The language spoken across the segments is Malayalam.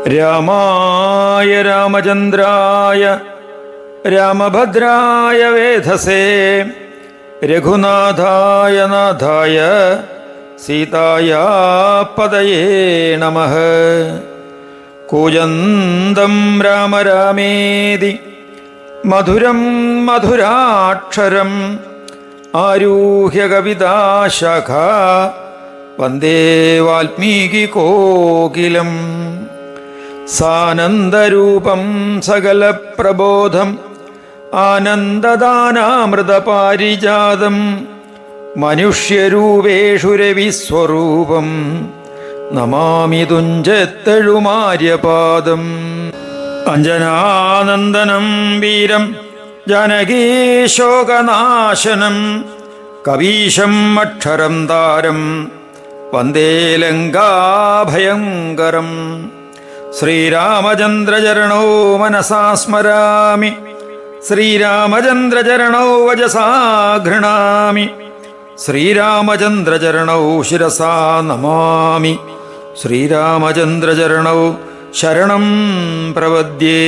രാമായ രാമചന്ദ്രായ രാമഭദ്രായ വേധസേ രഘുനാഥായ നാഥായ സീതായ പദയേ നമഃ. കൂജന്തം രാമ രാമേതി മധുരം മധുരാക്ഷരം ആരൂഹ്യ കവിതാശാഖ വന്ദേ വാൽമീകി കോകിലം. സാനന്ദരൂപം സകല പ്രബോധം ആനന്ദദാനാമൃതപാരിജാതം മനുഷ്യരൂപേഷു രവിസ്വരൂപം നമാമി തുഞ്ചത്തെഴുമാര്യപാദം. അഞ്ജനാനന്ദനം വീരം ജാനകീശോകനാശനം കവീശം അക്ഷരം താരം വന്ദേ ലങ്കാഭയങ്കരം. ശ്രീരാമചന്ദ്രചരണോ മനസാ സ്മരാമി ശ്രീരാമചന്ദ്രചരണോ വചസാ ഗൃണാമി ശ്രീരാമചന്ദ്രചരണോ ശിരസാ നമാമി ശ്രീരാമചന്ദ്രചരണോ ശരണം പ്രപദ്യേ.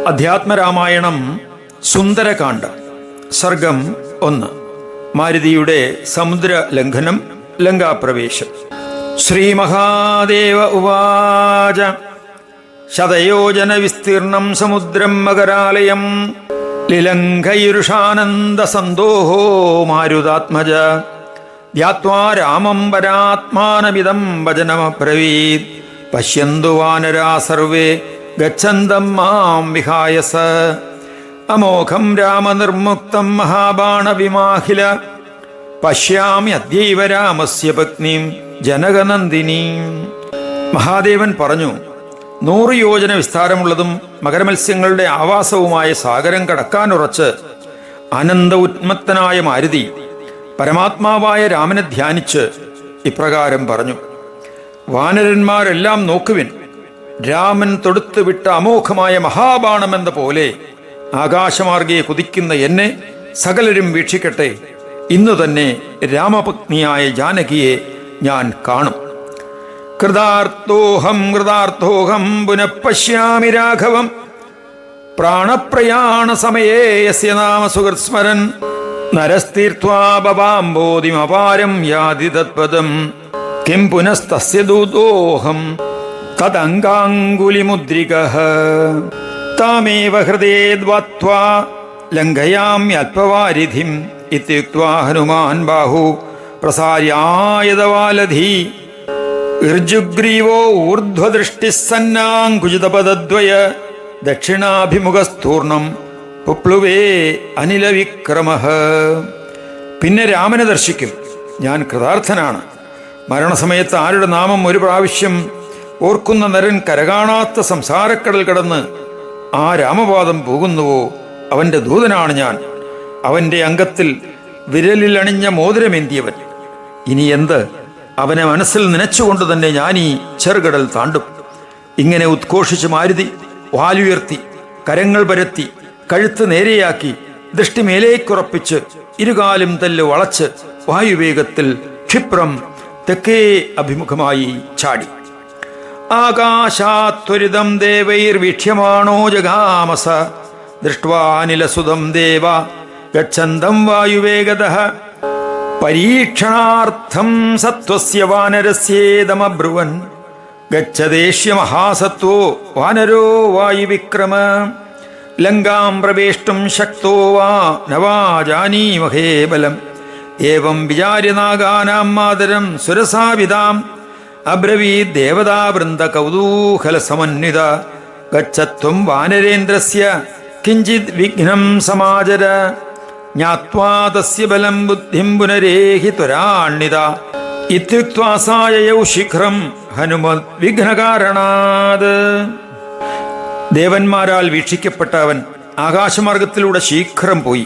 അധ്യാത്മരാമായണം സുന്ദരകാണ്ഡ സർഗം 1. മാരുതിയുടെ സമുദ്ര ലംഘനം, ലങ്കാപ്രവേശം. ശ്രീമഹാദേവ ഉവാച ശതയോജന വിസ്തീർണം സമുദ്രം മകരാലയം ലിലങ്കയുരുഷാനന്ദ സന്തോഹോ മാരുതാത്മജ ധ്യാത്വാ രാമം പരാത്മാനമിദം വചനമബ്രവീത് പശ്യന്തു വാനരാ സർവേ ഗച്ഛന്തം മാം വിഹായസ അമോഘം രാമനിർമുക്തം മഹാബാണവിമാഹില പശ്യാമി അദ്യൈവ രാമസ്യ പത്നീം ജനകനന്ദിനീം. മഹാദേവൻ പറഞ്ഞു, 100 യോജന വിസ്താരമുള്ളതും മകരമത്സ്യങ്ങളുടെ ആവാസവുമായ സാഗരം കടക്കാനുറച്ച് ആനന്ദ ഉന്മത്തനായ മാരുതി പരമാത്മാവായ രാമനെ ധ്യാനിച്ച് ഇപ്രകാരം പറഞ്ഞു: വാനരന്മാരെല്ലാം നോക്കുവിൻ, രാമൻ തൊടുത്തു വിട്ട അമോഘമായ മഹാബാണമെന്ന പോലെ ആകാശമാർഗെ കുതിക്കുന്ന എന്നെ സകലരും വീക്ഷിക്കട്ടെ. ഇന്നു തന്നെ രാമപത്നിയായ ജാനകിയെ ഞാൻ കാണും. കൃതാർത്ഥോഹം കൃതാർത്ഥോഹം പുനഃപശ്യാമി രാഘവം പ്രാണപ്രയാണ സമയേ യസ്യ നാമ സുഹൃത്സ്മരൻ നരസ്തീർത്വാ ബവാംബോധിമപാരം യാതി തത്പദം കിം പുനസ്തസ്യ ദൂതോഹം തദംഗാംഗുലിമുദ്രികഃ താമേവ ഹൃദയേദ്വാത്വാ ലംഘയാമ്യൽപവാരിധിം ഇത്യുക്ത്വാ ഹനുമാൻ ബാഹു പ്രസാര്യായതവാലധി ഋജുഗ്രീവോ ഊർധ്വദൃഷ്ടിഃ സന്നാങ്കുചിതപദദ്വയ ദക്ഷിണാഭിമുഖസ്ഥൂർണം പുപ്ലുവേ അനിലവിക്രമഃ. പിന്നെ രാമനെ ദർശിക്കും. ഞാൻ കൃതാർത്ഥനാണ്. മരണസമയത്ത് ആരുടെ നാമം ഒരു പ്രാവശ്യം ഓർക്കുന്ന നരൻ കരകാണാത്ത സംസാരക്കടൽ കടന്ന് ആ രാമപാദം പോകുന്നുവോ അവന്റെ ദൂതനാണ് ഞാൻ. അവന്റെ അംഗത്തിൽ വിരലിൽ അണിഞ്ഞ മോതിരമേന്തിയവൻ. ഇനി എന്ത്? അവനെ മനസ്സിൽ നനച്ചുകൊണ്ട് തന്നെ ഞാൻ ഈ ചെറുകടൽ താണ്ടും. ഇങ്ങനെ ഉദ്ഘോഷിച്ച് മാരുതി വാലുയർത്തി കരങ്ങൾ പരത്തി കഴുത്ത് നേരെയാക്കി ദൃഷ്ടി മേലേക്കുറപ്പിച്ച് ഇരുകാലും തല്ല് വളച്ച് വായുവേഗത്തിൽ ക്ഷിപ്രം തെക്കേ അഭിമുഖമായി ചാടി. ആകാശാത്വരിതം ദേവൈർവീക്ഷ്യമാണോ ജഗാമസ ദൃഷ്ട്വാനിലസുതം ദേവ ഗച്ഛന്തം വായുവേഗതഃ പരീക്ഷണാർത്ഥം സത്വസ്യ വാനരസ്യേദമബ്രുവൻ ഗച്ഛദേഷ്യ മഹാസത്വോ വാനരോ വായുവിക്രമ ലങ്കാം പ്രവേഷ്ടും ശക്തോ വാ നവാ ജാനീമഹേ ബലം ഏവം വിചാര്യനാഗാനാം മാതരം സുരസാവിതാം അബ്രവീത് ദേവതാവൃന്ദ കൗതൂഹല സമന്വിത ഗച്ഛത്വം വാനരേന്ദ്രസ്യ കിഞ്ചിത് വിഘ്നം സമാചര ജ്ഞാത്വാ തസ്യ ബലം ബുദ്ധിം പുനരേഹി ത്വരാണ്ണിത ഇത്യുക്ത്വാ സായയൗ ശീഘ്രം ഹനുമത് വിഘ്നകാരണാത്. ദേവന്മാരാൽ വീക്ഷിക്കപ്പെട്ട അവൻ ആകാശമാർഗത്തിലൂടെ ശീഘ്രം പോയി.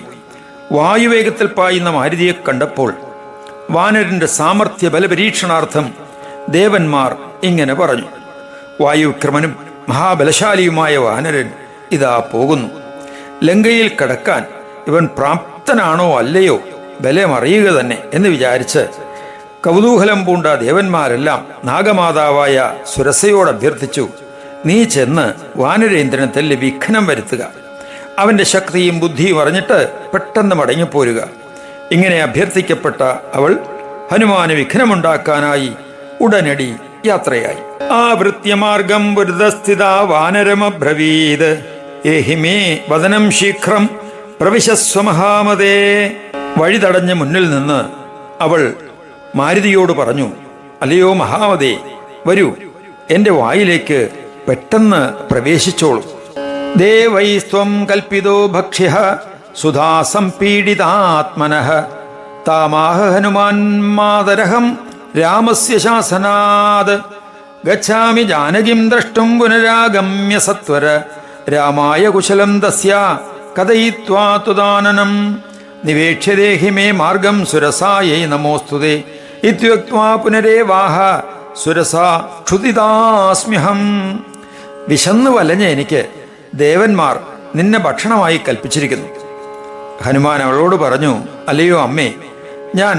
വായുവേഗത്തിൽ പായുന്ന മാരുതിയെ കണ്ടപ്പോൾ വാനരന്റെ സാമർഥ്യ ബലപരീക്ഷണാർത്ഥം ദേവന്മാർ ഇങ്ങനെ പറഞ്ഞു: വായുവിക്രമനും മഹാബലശാലിയുമായ വാനരൻ ഇതാ പോകുന്നു. ലങ്കയിൽ കടക്കാൻ ഇവൻ പ്രാപ്തനാണോ അല്ലയോ ബലമറിയുക തന്നെ എന്ന് വിചാരിച്ച് കൗതൂഹലം പൂണ്ട ദേവന്മാരെല്ലാം നാഗമാതാവായ സുരസയോട് അഭ്യർത്ഥിച്ചു, നീ ചെന്ന് വാനരേന്ദ്രനെ തല്ലി വിഘ്നം വരുത്തുക, അവന്റെ ശക്തിയും ബുദ്ധിയും അറിഞ്ഞിട്ട് പെട്ടെന്ന് മടങ്ങിപ്പോരുക. ഇങ്ങനെ അഭ്യർത്ഥിക്കപ്പെട്ട അവൾ ഹനുമാന് വിഘ്നമുണ്ടാക്കാനായി ഉടനടി യാത്രയായി. ആവൃത്യമാർഗം വൃതസ്ഥിത വാനരമബ്രവീത് ഏഹിമേ വദനം ശീഘ്രം പ്രവിശസ്വമഹാമതേ. വഴി തടഞ്ഞ് മുന്നിൽ നിന്ന് അവൾ മാരുതിയോട് പറഞ്ഞു, അല്ലയോ മഹാമതേ, വരൂ, എന്റെ വായിലേക്ക് പെട്ടെന്ന് പ്രവേശിച്ചോളൂ. ദേവൈസ്ത്വം കൽപ്പിതോ ഭക്ഷ്യ സുധാസംപീഡിതാത്മനഃ താമാഹ ഹനുമാൻ മാതരഹം രാമസ്യ ശാസനാത് ഗച്ഛാമി ജാനകിം ദ്രഷ്ടും പുനരാഗമ്യ സത്വര രാമായ കുശലം തസ്യ കഥയിത്വാ തുദാനനം നിവേക്ഷ്യദേഹി മേ മാർഗം സുരസായൈ നമോസ്തുതേ ഇത്യുക്ത്വാ പുനരേവാഹ സുരസാ ക്ഷുതിദാസ്മ്യഹം. വിശന്നു വലഞ്ഞ എനിക്ക് ദേവന്മാർ നിന്നെ ഭക്ഷണമായി കൽപ്പിച്ചിരിക്കുന്നു. ഹനുമാൻ അവളോട് പറഞ്ഞു, അല്ലയോ അമ്മേ, ഞാൻ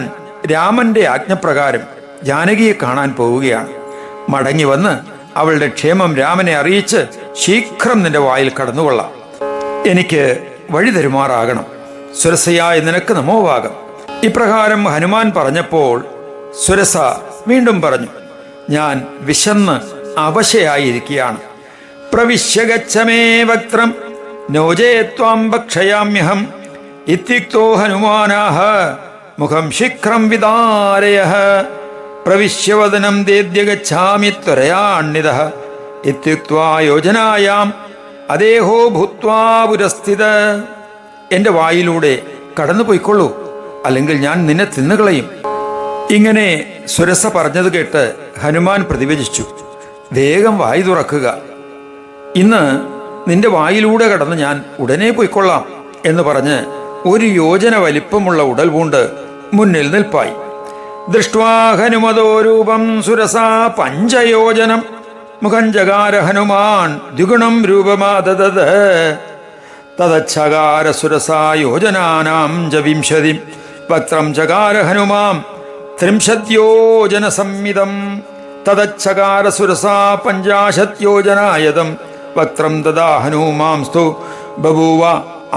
രാമന്റെ ആജ്ഞപ്രകാരം ജാനകിയെ കാണാൻ പോവുകയാണ്. മടങ്ങി വന്ന് അവളുടെ ക്ഷേമം രാമനെ അറിയിച്ച് ശീഘ്രം നിന്റെ വായിൽ കടന്നുകൊള്ളാം. എനിക്ക് വഴി തരുമാറാകണം. സുരസയായ നിനക്ക് നമോവാകം. ഇപ്രകാരം ഹനുമാൻ പറഞ്ഞപ്പോൾ സുരസ വീണ്ടും പറഞ്ഞു, ഞാൻ വിശന്ന് അവശയായിരിക്കുകയാണ്. പ്രവിശ്യ ഗച്ഛമേ വക്ത്രം നോജേത്വാം ഭക്ഷയാമ്യഹം ഇത്യുക്തോ ഹനുമാനാഹ മുഖം ശീഘ്രം വിദാരയഃ പ്രവിശ്യവദനം ദേദ്യ ഗച്ഛാമി ത്വരയാണ്യതഃ ഇത്യുക്ത്വാ യോജനായാം അദേഹോ ഭൂത്വാ പുരസ്ഥിത. എന്റെ വായിലൂടെ കടന്നു പോയിക്കൊള്ളൂ, അല്ലെങ്കിൽ ഞാൻ നിന്നെ തിന്നുകളയും. ഇങ്ങനെ സുരസ പറഞ്ഞത് കേട്ട് ഹനുമാൻ പ്രതിവചിച്ചു, വേഗം വായി തുറക്കുക, ഇന്ന് നിന്റെ വായിലൂടെ കടന്ന് ഞാൻ ഉടനെ പോയിക്കൊള്ളാം എന്ന് പറഞ്ഞ് 1 യോജന വലിപ്പമുള്ള ഉടൽ പൂണ്ട് മുന്നിൽ നിൽപ്പായി. ദൃഷ്ട്വാ ഹനുമതോ രൂപം സുരസാ 5 യോജനം മുഖം ജഗാര ഹനുമാൻ ദ്വിഗുണം രൂപമാദദ തദച്ഛകാര സുരസാ യോജനാനാം ച 20 വക്ത്രം ചകാര ഹനുമാം 30 യോജന സംമിതം തദച്ഛകാര സുരസാ 50 യോജനായതം വക്ത്രം തദാ ഹനുമാംസ്തു ബഭൂവ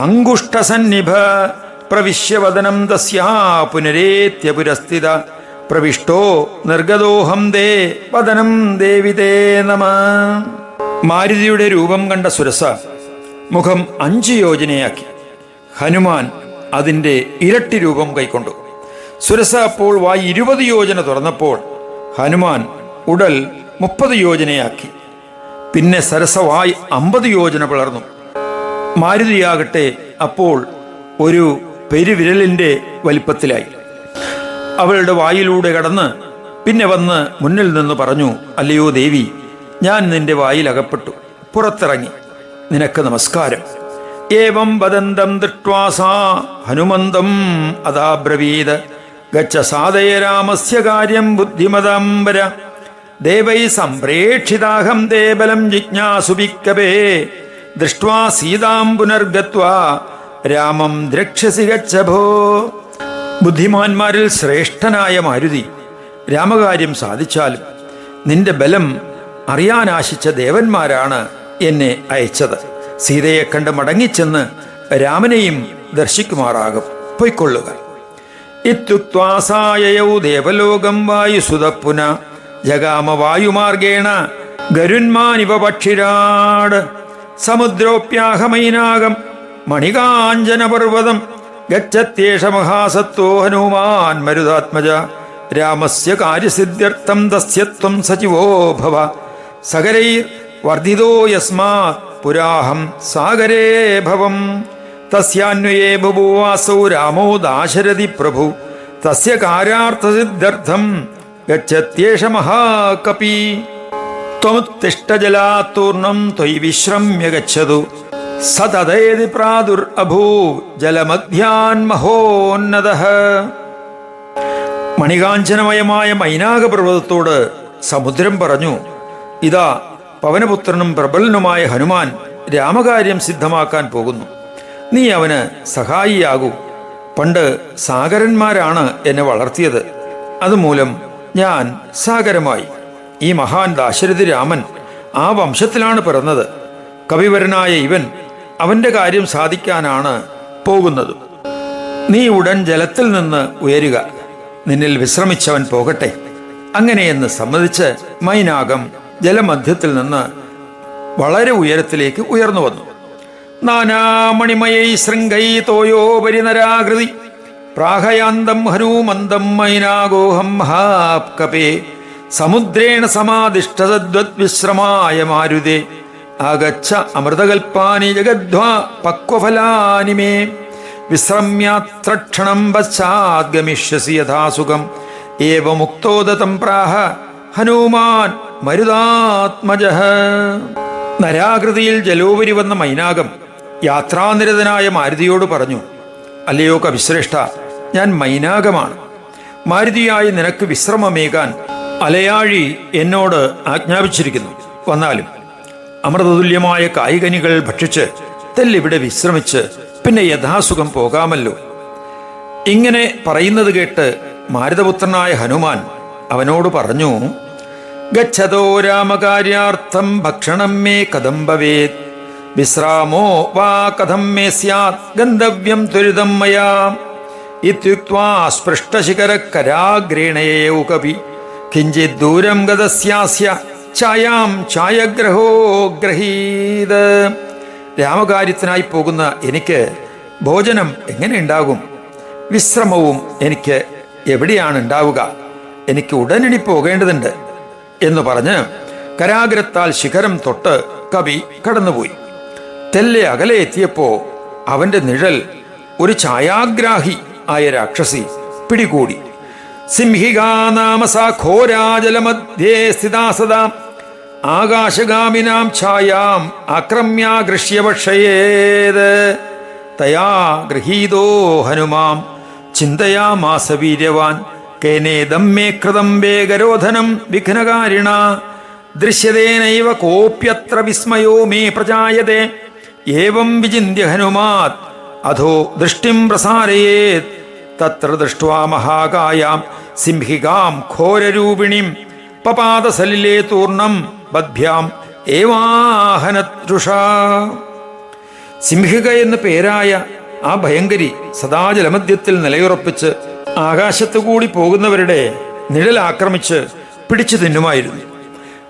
അങ്കുഷ്ടസന്നിഭ പ്രവിശ്യവദനം തസ്യാ പുനരേത്യ പുരസ്ഥിത പ്രവിഷ്ടോ നിർഗതോഹം ദേ വദനം ദേവിതേ നമ. മാരുതിയുടെ രൂപം കണ്ട സുരസ മുഖം 5 യോജനയാക്കി. ഹനുമാൻ അതിൻ്റെ ഇരട്ടി രൂപം കൈക്കൊണ്ടു. സുരസ അപ്പോൾ വായി 20 യോജന തുറന്നപ്പോൾ ഹനുമാൻ ഉടൽ 30 യോജനയാക്കി. പിന്നെ സരസവായി 50 യോജന പിളർന്നു. മാരുതിയാകട്ടെ അപ്പോൾ ഒരു പെരുവിരലിന്റെ വലിപ്പത്തിലായി. അവളുടെ വായിലൂടെ കടന്ന് പിന്നെ വന്ന് മുന്നിൽ നിന്ന് പറഞ്ഞു, അല്ലയോ ദേവി, ഞാൻ നിന്റെ വായിൽ അകപ്പെട്ടു, പുറത്തിറങ്ങി, നിനക്ക് നമസ്കാരം. ഏവം വദന്തം ദൃഷ്ട്വാ സാ ഹനുമന്തം അതാബ്രവീത് ഗച്ഛ സാധയ രാമസ്യ കാര്യം ബുദ്ധിമതാംബര ദേവൈ സംപ്രേക്ഷിതാഹം തേ ബലം ജിജ്ഞാസുഭിക്കവേ ദൃഷ്ട്വാ സീതാം പുനർഗത്വാ രാമം ദ്രക്ഷ്യസി ഗച്ഛഭോ. ബുദ്ധിമാന്മാരിൽ ശ്രേഷ്ഠനായ മാരുതി രാമകാര്യം സാധിച്ചാലും നിന്റെ ബലം അറിയാനാശിച്ച ദേവന്മാരാണ് എന്നെ അയച്ചത്. സീതയെ കണ്ട് മടങ്ങിച്ചെന്ന് രാമനെയും ദർശിക്കുമാറാകും, പൊയ്ക്കൊള്ളുക. ഇത്യുക്ത്വാസായയൗ ദേവലോകം വായുസുതഃ ജഗാമ വായുമാർഗേണ ഗരുന്മാനിവ പക്ഷിരാട് സമുദ്രോപ്യാഹമൈനാകം മണികാഞ്ജനപർവ്വതം ഗച്ഛത്യേഷ മഹാസത്തോ ഹനുമാൻ മരുതാത്മജ രാമസ്യ കാര്യസിദ്ധ്യർത്ഥം തസ്യത്വം സചിവോ ഭവ സകരൈർ വർദ്ധിതോ യസ്മാത് പുരാഹം സാഗരേ ഭവം തസ്യാന്വയേ ബഭൂവാസൗ രാമോ ദാശരഥി പ്രഭു തസ്യ കാര്യാർത്ഥസിദ്ധ്യർത്ഥം ഗച്ഛത്യേഷ മഹാകപി ത്വമുത്തിഷ്ഠജലാത്തൂർണം ത്വയി വിശ്രമ്യ ഗച്ഛതു സതതേതി പ്രാദുർഅഭൂ ജലമധ്യാൻ മഹോന്നതഃ. മണികാഞ്ചനമയമായ മൈനാകപർവ്വതത്തോട് സമുദ്രം പറഞ്ഞു, ഇതാ പവനപുത്രനും പ്രബലനുമായ ഹനുമാൻ രാമകാര്യം സിദ്ധമാക്കാൻ പോകുന്നു. നീ അവന് സഹായിയാകൂ. പണ്ട് സാഗരന്മാരാണ് എന്നെ വളർത്തിയത്. അതുമൂലം ഞാൻ സാഗരമായി. ഈ മഹാൻ ദാശരഥി രാമൻ ആ വംശത്തിലാണ് പിറന്നത്. കവിവരനായ ഇവൻ അവന്റെ കാര്യം സാധിക്കാനാണ് പോകുന്നത്. നീ ഉടൻ ജലത്തിൽ നിന്ന് ഉയരുക. നിന്നിൽ വിശ്രമിച്ചവൻ പോകട്ടെ. അങ്ങനെയെന്ന് സമ്മതിച്ച് മൈനാകം ജലമധ്യത്തിൽ നിന്ന് വളരെ ഉയരത്തിലേക്ക് ഉയർന്നു വന്നു. നാനാമണിമയൈ ശൃംഗൈ തോയോപരിനരാകൃതി പ്രാഹയാന്തം ഹനുമന്തം മൈനാഗോഹം മഹാകപേ സമുദ്രേണ സമാദിഷ്ടതദ്വദ്വിശ്രമായ മാരുതേ ആഗച്ഛ അമൃതകൽപ്പാനി ജഗദ്ധ്വാ പക്വഫലാനി മേ വിശ്രമ്യാത്രക്ഷണം പശ്ചാത് ഗമിഷ്യസി യഥാസുഖം ഏവമുക്തോദതം പ്രാഹ ഹനുമാൻ മരുതാത്മജഃ. നരാകൃതിയിൽ ജലോപരി വന്ന മൈനാകം യാത്രാനിരതനായ മാരുതിയോട് പറഞ്ഞു, അല്ലയോ കവിശ്രേഷ്ഠ, ഞാൻ മൈനാകമാണ്. മാരുതിയായി നിനക്ക് വിശ്രമമേകാൻ അലയാഴി എന്നോട് ആജ്ഞാപിച്ചിരിക്കുന്നു. വന്നാലും അമൃതതുല്യമായ കായികനികൾ ഭക്ഷിച്ച് തെല്ലിവിടെ വിശ്രമിച്ച് പിന്നെ യഥാസുഖം പോകാമല്ലോ. ഇങ്ങനെ പറയുന്നത് കേട്ട് മാരുതപുത്രനായ ഹനുമാൻ അവനോട് പറഞ്ഞു, ഗച്ഛതോ രാമകാര്യാർത്ഥം ഭക്ഷണം മേ കഥം ഭവേത് വിശ്രാമോ വാ കഥം മേ സ്യാത് ഗന്ധവ്യം ത്വരിതം മയാ ഇത്യുക്ത്വാ സ്പൃഷ്ടശിഖരകരാഗ്രേണയേൗ കപി കിഞ്ചിത് ദൂരം ഗതസ്യാസ്യ ഛായാം ഛായഗ്രഹോ ഗ്രഹീത്. രാമകാര്യത്തിനായി പോകുന്ന എനിക്ക് ഭോജനം എങ്ങനെ ഉണ്ടാകും? വിശ്രമവും എനിക്ക് എവിടെയാണ് ഉണ്ടാവുക? എനിക്ക് ഉടനടി പോകേണ്ടതുണ്ട് എന്ന് പറഞ്ഞ് കരാഗ്രത്താൽ ശിഖരം തൊട്ട് കവി കടന്നുപോയി. തെല്ലെ അകലെ എത്തിയപ്പോ അവന്റെ നിഴൽ ഒരു ഛായാഗ്രാഹി ആയ രാക്ഷസി പിടികൂടി. സിംഹികാ നാമ സാ ഘോരാജലമധ്യേ സ്ഥിതാ സദാ ആകാശഗാമിനാം ഛായാം ആക്രമ്യാഗൃഹ്യവക്ഷയേത് തയാ ഗൃഹീതോ ഹനുമാം ചിന്തയാമാസ വീര്യവാൻ കേനേദം മേ കൃതം വേഗരോധനം വിഘ്നകാരിണ ദൃശ്യതേനൈവ കോപ്യത്ര വിസ്മയോ മേ പ്രജായതേ ഏവം വിചിന്യ ഹനുമാത് അധോ ദൃഷ്ടിം പ്രസാരയേത് തത്ര ദൃഷ്ട്വാ മഹാകായാം സിംഹികാം ഘോരരൂപിണിം പപാദസലിലേ തൂർണം ബദ്ഭ്യാം ഏവാഹനതൃഷ. സിംഹിക എന്ന് പേരായ ആ ഭയങ്കരി സദാ ജലമധ്യത്തിൽ നിലയുറപ്പിച്ച് ആകാശത്തുകൂടി പോകുന്നവരുടെ നിഴൽ ആക്രമിച്ച് പിടിച്ചു തിന്നുമായിരുന്നു.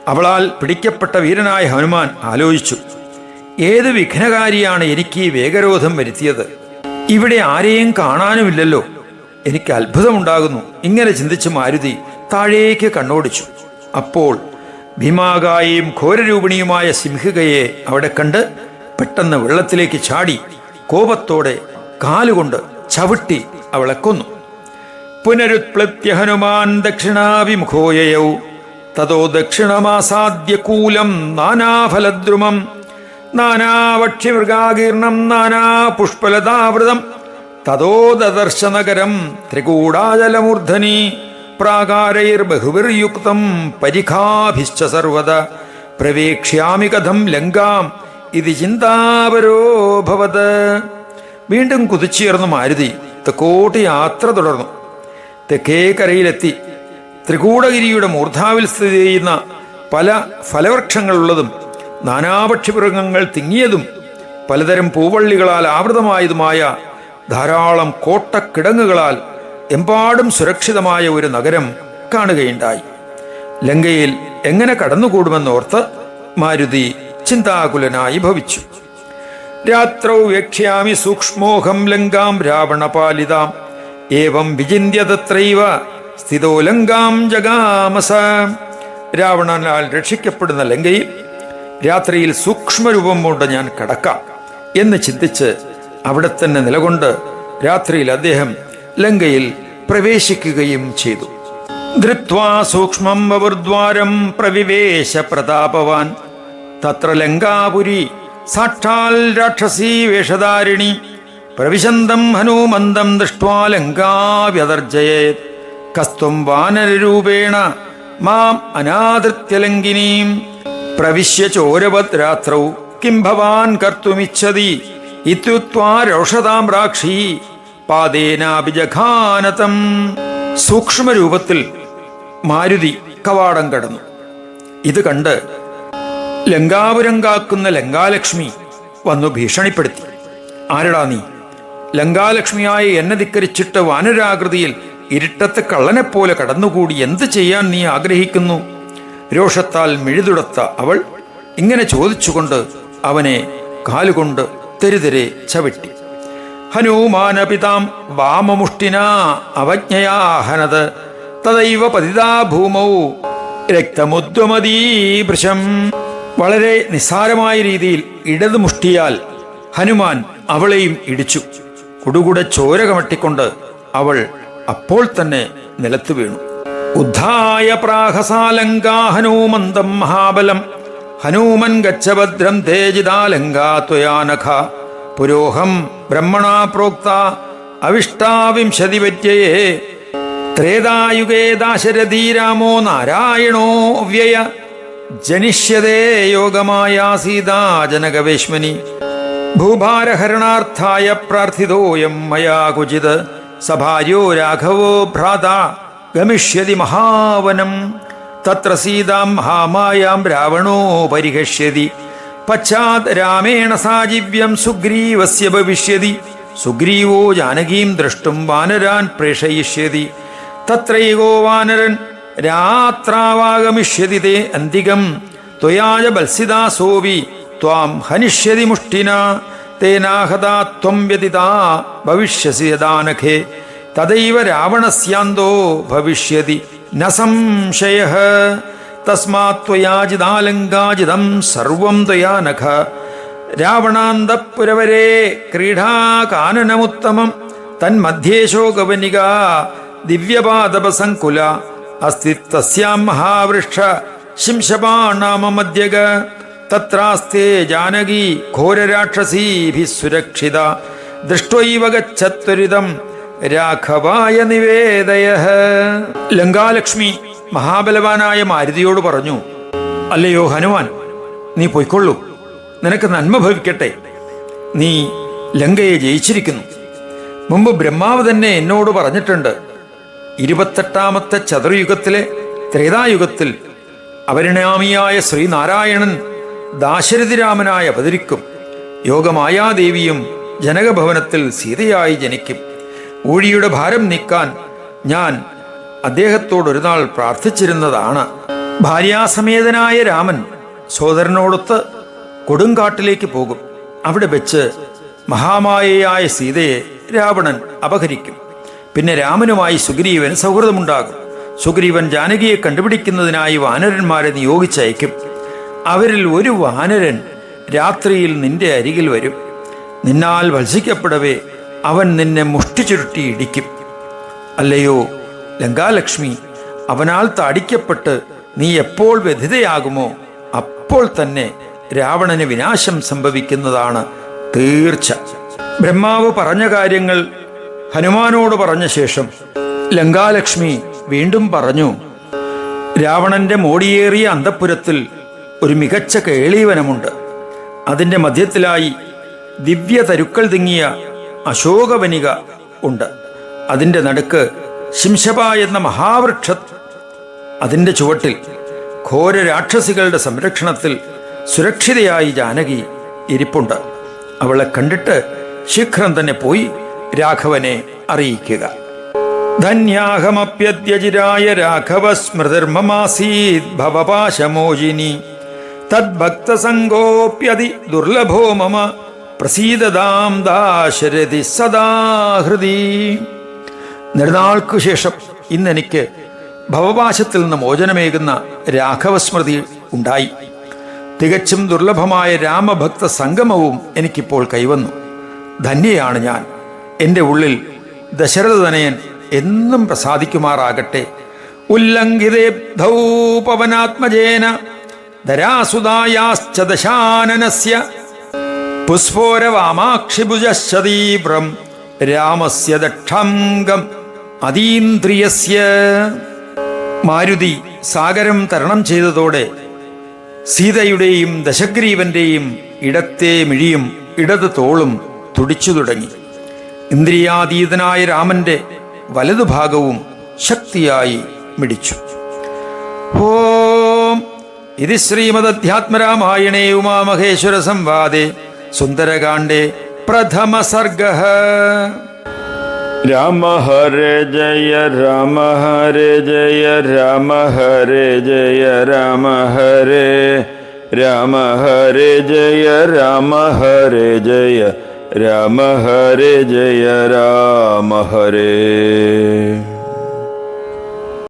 അവളാൽ പിടിക്കപ്പെട്ട വീരനായ ഹനുമാൻ ആലോചിച്ചു, ഏത് വിഘ്നകാരിയാണ് എനിക്ക് ഈ വേഗരോധം വരുത്തിയത്? ഇവിടെ ആരെയും കാണാനുമില്ലല്ലോ. എനിക്ക് അത്ഭുതമുണ്ടാകുന്നു. ഇങ്ങനെ ചിന്തിച്ച് മാരുതി താഴേക്ക് കണ്ണോടിച്ചു. അപ്പോൾ ഭീമാകായും ഘോരരൂപിണിയുമായ സിംഹികയെ അവിടെ കണ്ട് പെട്ടെന്ന് വെള്ളത്തിലേക്ക് ചാടി കോപത്തോടെ കാലുകൊണ്ട് ചവിട്ടി അവളെ കൊന്നു. പുനരുത്പ്ലത്യ ഹനുമാൻ ദക്ഷിണാഭിമുഖോയയൗ തതോ ദക്ഷിണമാസാദ്യ കൂലം നാനാഫലദ്രുമം നാനാവക്ഷ്യമൃഗാകീർണം നാനാപുഷ്പലതാവൃതം തതോ ദദർശനഗരം ത്രികൂടാചലമൂർധനി പ്രാകാരൈർബഹുവിർയുക്തം പരിഖാഭിശ്ച സർവദ പ്രവേക്ഷ്യാമി കഥം ലങ്കാം ഇത് ചിന്താപരോഭവത്. വീണ്ടും കുതിച്ചുയർന്നു മാരുതി തെക്കോട്ട് യാത്ര തുടർന്നു. തെക്കേ കരയിലെത്തി. ത്രികൂടഗിരിയുടെ മൂർധാവിൽ സ്ഥിതി ചെയ്യുന്ന പല ഫലവൃക്ഷങ്ങളുള്ളതും നാനാപക്ഷിമൃഗങ്ങൾ തിങ്ങിയതും പലതരം പൂവള്ളികളാൽ ആവൃതമായതുമായ ധാരാളം കോട്ടക്കിടങ്ങുകളാൽ എമ്പാടും സുരക്ഷിതമായ ഒരു നഗരം കാണുകയുണ്ടായി. ലങ്കയിൽ എങ്ങനെ കടന്നുകൂടുമെന്നോർത്ത് മാരുതി ചിന്താകുലനായി ഭവിച്ചു. രാത്രൗ വ്യക്ഷ്യാമി സൂക്ഷ്മോഹം ലങ്കാം രാവണപാലിതാം ഏവം വിചിന്യ തത്രൈവ സ്ഥിതോ ലങ്കാം ജഗാമസ. രാവണനാൽ രക്ഷിക്കപ്പെടുന്ന ലങ്കയിൽ രാത്രിയിൽ സൂക്ഷ്മരൂപം കൊണ്ട് ഞാൻ കടക്കാം എന്ന് ചിന്തിച്ച് അവിടെ തന്നെ നിലകൊണ്ട് രാത്രിയിൽ അദ്ദേഹം ലങ്കയിൽ പ്രവേശിക്കുകയും ചെയ്തു. ധൃത്വാ സൂക്ഷ്മം വപുർദ്വാരം പ്രവിവേശ പ്രതാപവാൻ തത്ര ലങ്കാപുരി സാക്ഷാൽ രാക്ഷസീ വേഷധാരിണി പ്രവിശന്തം ഹനുമന്തം ദൃഷ്ട്വാ ലങ്കാവ്യതർജയേത് കസ്ത്വം വാനരരൂപേണ മാം അനാദൃത്യ ലങ്കിനീം പ്രവിശ്യ ചോരവത് രാത്രൗ കിം ഭവാൻ കർത്തുമിച്ഛതി ഇത്യുക്ത്വാ രോഷതാം രാക്ഷി പാദേനാഭിജഘാനതം. സൂക്ഷ്മരൂപത്തിൽ മാരുതി കവാടം കടന്നു. ഇത് കണ്ട് ലങ്കാപുരം കാക്കുന്ന ലങ്കാലക്ഷ്മി വന്നു ഭീഷണിപ്പെടുത്തി. ആരടാ നീ? ലങ്കാലക്ഷ്മിയായി എന്നെ ധിക്കരിച്ചിട്ട് വാനരാകൃതിയിൽ ഇരുട്ടത്ത് കള്ളനെപ്പോലെ കടന്നുകൂടി എന്ത് ചെയ്യാൻ നീ ആഗ്രഹിക്കുന്നു? രോഷത്താൽ മിഴുതുടത്ത അവൾ ഇങ്ങനെ ചോദിച്ചുകൊണ്ട് അവനെ കാലുകൊണ്ട് തെരുതെരെ ചവിട്ടി. ഹനുമാനപിതാം വാമമുഷ്ടിനാ അവജ്ഞയാ ഹനത് തദൈവ പതിതാ ഭൂമൗ രക്തമുദ്വമതീഭൃശം. വളരെ നിസ്സാരമായ രീതിയിൽ ഇടത് മുഷ്ടിയാൽ ഹനുമാൻ അവളെയും ഇടിച്ചു. കുടുകുടെ ചോര കമട്ടിക്കൊണ്ട് അവൾ അപ്പോൾ തന്നെ നിലത്ത് വീണു. ഉദ്ധായ പ്രാഹസാലങ്കാ ഹനുമന്തം മഹാബലം ഹനുമൻ ഗച്ഛഭദ്രം തേജിതാലങ്കാ ത്വയാനഖ പുരോഹം ബ്രഹ്മണാ പ്രോക്ത അവിഷ്ടാവിംശതിപര്യയേ ത്രേതായുഗേ ദാശരഥീ രാമോ നാരായണോ വ്യയ ജനിഷ്യതേ യോഗമായ സീതാ ജനകവേശ്മനി ഭൂഭാരഹരണാർത്ഥായ പ്രാർത്ഥിതോയം മയാ ക്വചിത് സഭാര്യോ രാഘവോ ഭ്രാത ഗമിഷ്യതി മഹാവനം തത്ര സീതാം മഹാമായാം രാവണോ പരിഹഷ്യതി പശ്ചാത് രാമേണ സാജീവ്യം സുഗ്രീവസ്യ ഭവിഷ്യതി സുഗ്രീവോ ജാനകീം ദ്രഷ്ടും വാനരാൻ പ്രേഷയിഷ്യതി തത്രൈകോ വാനരൻ രാത്രാവാഗമിഷ്യതി തേ അന്തികം ത്വയാജ ബത്സിദാസോവി ത്വാം ഹനിഷ്യതി മുഷ്ടിനാ തേനാഹതാ ത്വം വ്യതിതാ ഭവിഷ്യസി യദാനഖേ തദൈവ രാവണസ്യാന്തോ ഭവിഷ്യതി ന സംശയഃ തസ്മാത് ത്വയാജിതാലങ്കാജിതം സർവം ത്വയാനഖ രാവണാന്തപുരവരേ ക്രീഡാകാനനമുത്തമം തന്മധ്യേ ശോകവനികാ ദിവ്യപാദപസങ്കുല അസ്തി തസ്യാം മഹാവൃക്ഷ ശിംശപാണാമ മധ്യഗ തത്രാസ്തേ ജാനകി ഘോരരാക്ഷസീഭിഃ സുരക്ഷിത ദൃഷ്ട്വൈവ ഗച്ഛത്വരിതം രാഘവായ നിവേദയഃ. ലങ്കാലക്ഷ്മി മഹാബലവാനായ മാരുതിയോട് പറഞ്ഞു, അല്ലയോ ഹനുമാൻ, നീ പൊയ്ക്കൊള്ളൂ, നിനക്ക് നന്മ ഭവിക്കട്ടെ. നീ ലങ്കയെ ജയിച്ചിരിക്കുന്നു. മുമ്പ് ബ്രഹ്മാവ് തന്നെ എന്നോട് പറഞ്ഞിട്ടുണ്ട്, 28ാമത്തെ ചതുർയുഗത്തിലെ ത്രേതായുഗത്തിൽ അപരിണാമിയായ ശ്രീനാരായണൻ ദാശരഥിരാമനായി അവതരിക്കും. യോഗമായാദേവിയും ജനകഭവനത്തിൽ സീതയായി ജനിക്കും. ഊഴിയുടെ ഭാരം നീക്കാൻ ഞാൻ അദ്ദേഹത്തോട് ഒരു നാൾ പ്രാർത്ഥിച്ചിരുന്നതാണ്. ഭാര്യാസമേതനായ രാമൻ സോദരനോടൊത്ത് കൊടുങ്കാട്ടിലേക്ക് പോകും. അവിടെ വെച്ച് മഹാമായയായ സീതയെ രാവണൻ അപഹരിക്കും. പിന്നെ രാമനുമായി സുഗ്രീവന് സൗഹൃദമുണ്ടാകും. സുഗ്രീവൻ ജാനകിയെ കണ്ടുപിടിക്കുന്നതിനായി വാനരന്മാരെ നിയോഗിച്ചയക്കും. അവരിൽ ഒരു വാനരൻ രാത്രിയിൽ നിന്റെ അരികിൽ വരും. നിന്നാൽ വത്സിക്കപ്പെടവേ അവൻ നിന്നെ മുഷ്ടി ചുരുട്ടി ഇടിക്കും. അല്ലയോ ലങ്കാലക്ഷ്മി, അവനാൽ താടിക്കപ്പെട്ട് നീ എപ്പോൾ വ്യഥിതയാകുമോ അപ്പോൾ തന്നെ രാവണന് വിനാശം സംഭവിക്കുന്നതാണ് തീർച്ച. ബ്രഹ്മാവ് പറഞ്ഞ കാര്യങ്ങൾ ഹനുമാനോട് പറഞ്ഞ ശേഷം ലങ്കാലക്ഷ്മി വീണ്ടും പറഞ്ഞു, രാവണന്റെ മോടിയേറിയ അന്തഃപുരത്തിൽ ഒരു മികച്ച കേളീവനമുണ്ട്. അതിൻ്റെ മധ്യത്തിലായി ദിവ്യ തരുക്കൾ തിങ്ങിയ അശോകവനിക ഉണ്ട്. അതിൻ്റെ നടുക്ക് ശിംശപ എന്ന മഹാവൃക്ഷ, അതിൻ്റെ ചുവട്ടിൽ ഘോര രാക്ഷസികളുടെ സംരക്ഷണത്തിൽ സുരക്ഷിതയായി ജാനകി ഇരിപ്പുണ്ട്. അവളെ കണ്ടിട്ട് ശീഘ്രം തന്നെ പോയി രാഘവനെ അറിയിക്കുക. ധന്യാഹമപ്യദ്യജിരായ രാഘവ സ്മൃതിർമമാസീത് ഭവപാശമോചിനി തദ്ഭക്തസംഗോപ്യതി ദുർലഭോ മമ പ്രസീദതാം ദാശരഥി സദാഹൃതി. നെടുനാൾക്കു ശേഷം ഇന്നെനിക്ക് ഭവപാശത്തിൽ നിന്ന് മോചനമേകുന്ന രാഘവസ്മൃതി ഉണ്ടായി. തികച്ചും ദുർലഭമായ രാമഭക്ത സംഗമവും എനിക്കിപ്പോൾ കൈവന്നു. ധന്യയാണ് ഞാൻ. എൻ്റെ ഉള്ളിൽ ദശരഥതനയൻ എന്നും പ്രസാദിക്കുമാറാകട്ടെ. ഉല്ലംഘിതേബ്ധൗ പവനാത്മജേന ധരാസുതായാശ്ച ദശാനനസ്യ പുസ്ഫോരവാമാക്ഷിഭുജശ്ച തീവ്രം രാമസ്യ ദക്ഷാംഗം അതീന്ദ്രിയസ്യ. മാരുതി സാഗരം തരണം ചെയ്തതോടെ സീതയുടെയും ദശഗ്രീവന്റെയും ഇടത്തെ മിഴിയും ഇടത് തോളും തുടിച്ചു തുടങ്ങി. ഇന്ദ്രിയാതീതനായ രാമന്റെ വലതുഭാഗവും ശക്തിയായി മിടിച്ചു. ഓം ഇത് ശ്രീമദധ്യാത്മരാമായണേ ഉമാമഹേശ്വര സംവാദേ സുന്ദരകാണ്ഡേ പ്രഥമ സർഗഃ. രാമ ഹരേ ജയ രാമ ഹരേ ജയ രാമ ഹരേ ജയ രാമ ഹരേ രാമ ഹരേ ജയ രാമ ഹരേ ജയ രാമ ഹരേ ജയ രാമ ഹരേ.